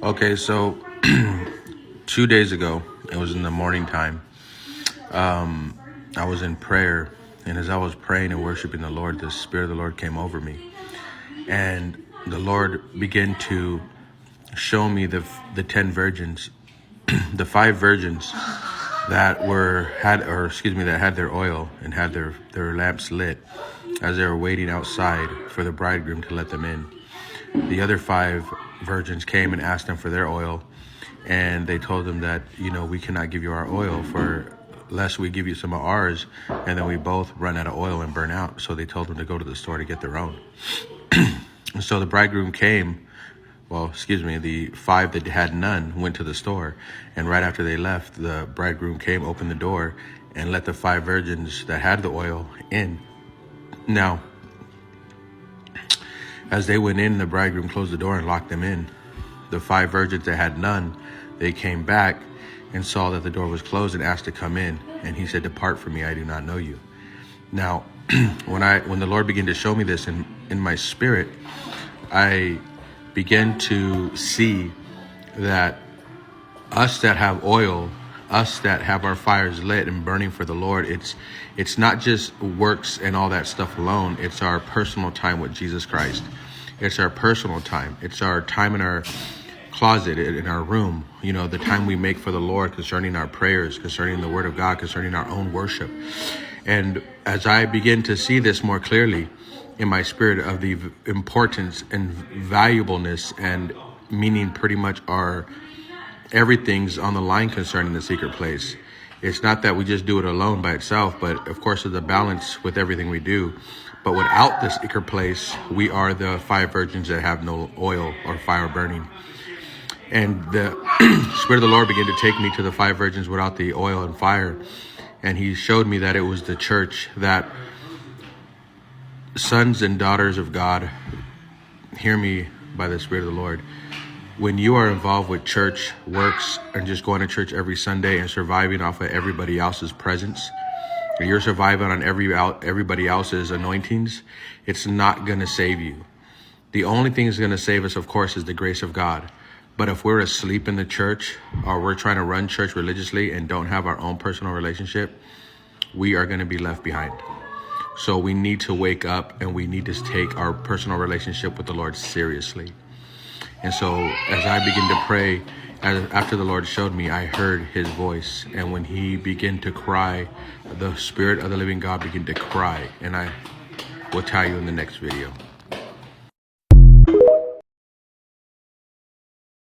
Okay, so 2 days ago, it was in the morning time. I was in prayer, and as I was praying and worshiping the Lord, the Spirit of the Lord came over me, and the Lord began to show me the 10 virgins, the 5 virgins that had their oil and had their lamps lit as they were waiting outside for the bridegroom to let them in. The other 5 virgins came and asked them for their oil, and they told them that, we cannot give you our oil lest we give you some of ours, and then we both run out of oil and burn out. So they told them to go to the store to get their own. So the bridegroom came. The 5 that had none went to the store, and right after they left, the bridegroom came, opened the door, and let the 5 virgins that had the oil in. Now, as they went in, the bridegroom closed the door and locked them in. The 5 virgins that had none, they came back and saw that the door was closed and asked to come in. And he said, "Depart from me, I do not know you." Now, when the Lord began to show me this in my spirit, I began to see that us that have oil, us that have our fires lit and burning for the Lord, it's not just works and all that stuff alone. It's our personal time with Jesus Christ. It's our personal time. It's our time in our closet, in our room, the time we make for the Lord concerning our prayers, concerning the Word of God, concerning our own worship. And as I begin to see this more clearly in my spirit of the importance and valuableness and meaning pretty much everything's on the line concerning the secret place. It's not that we just do it alone by itself, but of course there's a balance with everything we do. But without the secret place, we are the 5 virgins that have no oil or fire burning. And the Spirit of the Lord began to take me to the 5 virgins without the oil and fire. And he showed me that it was the church, that sons and daughters of God, hear me by the Spirit of the Lord. When you are involved with church works and just going to church every Sunday and surviving off of everybody else's presence, and you're surviving on everybody else's anointings, it's not going to save you. The only thing that's going to save us, of course, is the grace of God. But if we're asleep in the church, or we're trying to run church religiously and don't have our own personal relationship, we are going to be left behind. So we need to wake up, and we need to take our personal relationship with the Lord seriously. And so as I begin to pray, after the Lord showed me, I heard his voice. And when he began to cry, the Spirit of the living God began to cry. And I will tell you in the next video.